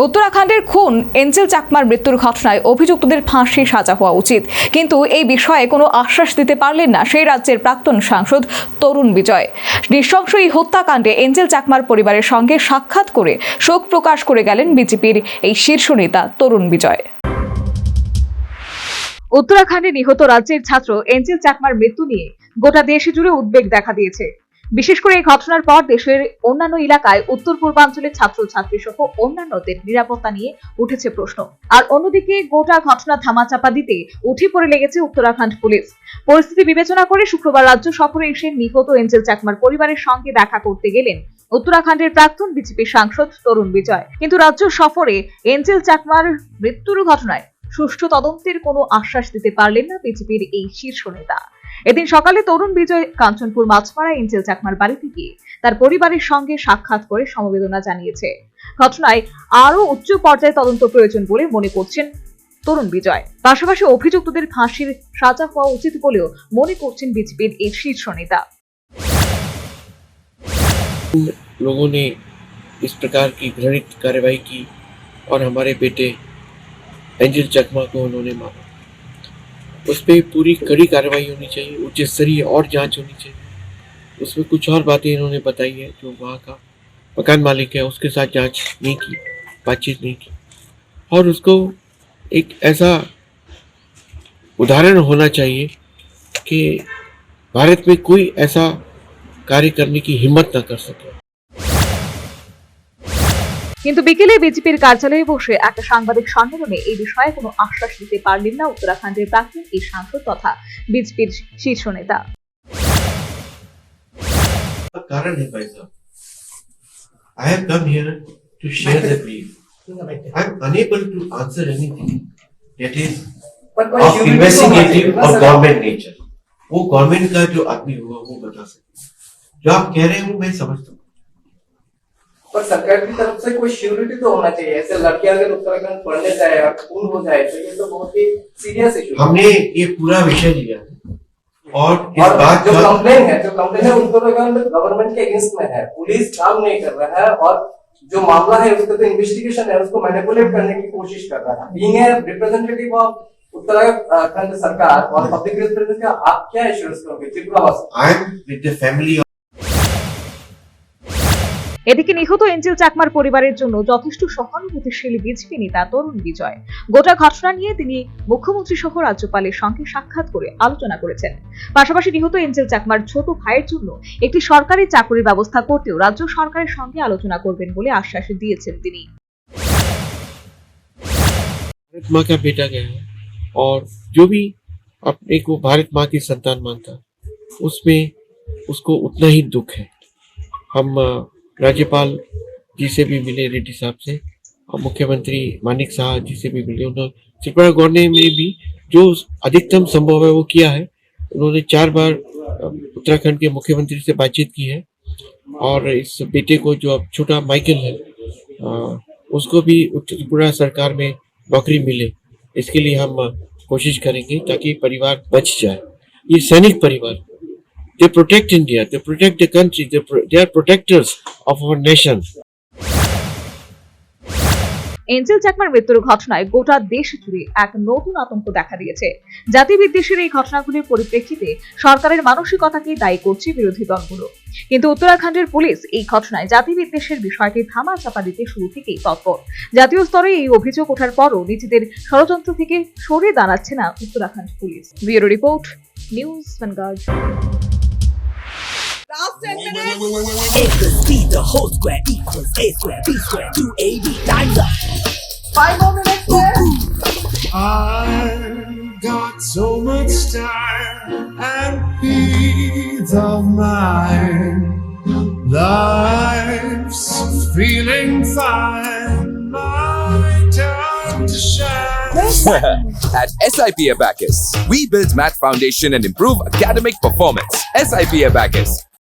উত্তরাখণ্ডের খুন এঞ্জেল চাকমার মৃত্যুর ঘটনায় অভিযুক্তদের ফাঁসি সাজা হওয়া উচিত, কিন্তু এই বিষয়ে কোনো আশ্বাস দিতে পারলেন না সেই রাজ্যের প্রাক্তন সাংসদ তরুণ বিজয়। নৃশংস এই হত্যাকাণ্ডে এঞ্জেল চাকমার পরিবারের সঙ্গে সাক্ষাৎ করে শোক প্রকাশ করে গেলেন বিজেপির এই শীর্ষ নেতা তরুণ বিজয়। উত্তরাখণ্ডে নিহত রাজ্যের ছাত্র এঞ্জেল চাকমার মৃত্যু নিয়ে গোটা দেশ জুড়ে উদ্বেগ দেখা দিয়েছে। বিশেষ করে এই ঘটনার পর দেশের অন্যান্য এলাকায় উত্তর পূর্বাঞ্চলের ছাত্রছাত্রী সহ অন্যান্যদের নিরাপত্তা নিয়ে উঠেছে প্রশ্ন। আর অন্যদিকে গোটা ঘটনা ধামাচাপা দিতে উঠে পড়ে লেগেছে উত্তরাখণ্ড পুলিশ। পরিস্থিতি বিবেচনা করে শুক্রবার রাজ্য সফরে এসে নিহত এঞ্জেল চাকমার পরিবারের সঙ্গে দেখা করতে গেলেন উত্তরাখণ্ডের প্রাক্তন বিজেপি সাংসদ তরুণ বিজয়। কিন্তু রাজ্য সফরে এঞ্জেল চাকমার মৃত্যুর ঘটনায় সুষ্ঠু তদন্তের কোনো আশ্বাস দিতে পারলেন না বিজেপির এই শীর্ষ নেতা। এদিন সকালে তরুণ বিজয় কাঞ্চনপুর মাছপাড়া এঞ্জেল চাকমার বাড়িতে গিয়ে তার পরিবারের সঙ্গে সাক্ষাৎ করে সমবেদনা জানিয়েছে। ঘটনায় আরো উচ্চ পর্যায়ে তদন্ত প্রয়োজন বলে মনে করছেন তরুণ বিজয়। পাশাপাশি অভিযুক্তদের ফাঁসির সাজা হওয়া উচিত বলেও মনে করছেন বিজেপির এই শীর্ষ নেতা। लोगों ने इस प्रकार की घृणित कार्रवाई की और हमारे बेटे एंजल चकमा को उन्होंने मारा। उस पर पूरी कड़ी कार्रवाई होनी चाहिए, उच्च स्तरीय और जांच होनी चाहिए। उसमें कुछ और बातें इन्होंने बताई है, जो वहाँ का मकान मालिक है उसके साथ जांच नहीं की, बातचीत नहीं की, और उसको एक ऐसा उदाहरण होना चाहिए कि भारत में कोई ऐसा कार्य करने की हिम्मत न कर सके। কিন্তু বিকেলে বিজেপির কার্যালয়ে বসে একটা সাংবাদিক সম্মেলনে এই বিষয়ে কোনো আশ্বাস দিতে পারলেন না উত্তরাখণ্ডের প্রাক্তন এই সাংসদ তথা বিজেপির শীর্ষ নেতা। कारण है भाई साहब, I have come here to share the brief. I am unable to answer anything that is of investigative or government nature. वो गवर्नमेंट का जो आदमी हुआ वो बता सकते। जो आप कह रहे हो मैं समझता हूँ, पर सरकार की तरफ से कोई श्योरिटी तो होना चाहिए। ऐसे लड़के अगर उत्तराखंड पढ़ने जाए और खून हो जाए तो ये तो बहुत ही सीरियस इशू। हमने ये पूरा विषय लिया और इस बात जो कंप्लेन है उत्तराखंड गवर्नमेंट के अगेंस्ट में है। पुलिस काम नहीं कर रहा है और जो मामला है उसका तो इन्वेस्टिगेशन है, उसको मैनिपुलेट करने की कोशिश कर रहा है। Being a representative of Uttarakhand सरकार और पब्लिक रिप्रेजेंटेटिव का आप क्या एश्योरेंस करोगे? I am with the family. এদিকে নিহত এঞ্জেল চাকমার পরিবারের জন্য যথেষ্ট সহানুভূতিশীল বিজেপি নেতা তরুণ বিজয় গোটা ঘটনা নিয়ে তিনি মুখ্যমন্ত্রী সহ রাজ্যপালের সঙ্গে সাক্ষাৎ করে আলোচনা করেছেন। পাশাপাশি নিহত এঞ্জেল চাকমার ছোট ভাইয়ের জন্য একটি সরকারি চাকরির ব্যবস্থা করতেও রাজ্য সরকারের সঙ্গে আলোচনা করবেন বলে আশ্বাস দিয়েছেন তিনি। भारत माँ का बेटा गया है और जो भी अपने को भारत माँ की संतान मानता उसमें उसको उतना ही दुख है। हम राज्यपाल जी से भी मिले, रेड्डी साहब से, और मुख्यमंत्री मानिक शाह जी से भी मिले। उन्होंने त्रिपुरा गवर्नमेंट में भी जो अधिकतम संभव है वो किया है। उन्होंने 4 बार उत्तराखंड के मुख्यमंत्री से बातचीत की है और इस बेटे को जो अब छोटा माइकल है उसको भी त्रिपुरा सरकार में नौकरी मिले, इसके लिए हम कोशिश करेंगे ताकि परिवार बच जाए। ये सैनिक परिवार, they protect India, they protect the country, they are protectors of our nation. Angel চাকমার মৃত্যুর ঘটনায় গোটা দেশ জুড়ে এক নতুন আতঙ্ক দেখা দিয়েছে। জাতি বিদ্বেষের এই ঘটনাগুলির পরিপ্রেক্ষিতে সরকারের মানসিকতাকে দায়ী করছে বিরোধী দলগুলো। কিন্তু উত্তরাখণ্ডের পুলিশ এই ঘটনায় জাতি বিদ্বেষের বিষয়টি ধামা চাপা দিতে শুরু থেকেই তৎপর। জাতীয় স্তরে এই অভিযোগ ওঠার পরও নিজেদের ষড়যন্ত্র থেকে সরে দাঁড়াচ্ছে না Uttarakhand police. Bureau report, news vanguard. Last 10 minutes. A plus B, the whole square equals A square, B square, 2AB, time's up. 5 more minutes there. I've got so much time and peace of mind. Life's feeling fine. My time to shine. At SIP Abacus, we build math foundation and improve academic performance. SIP Abacus,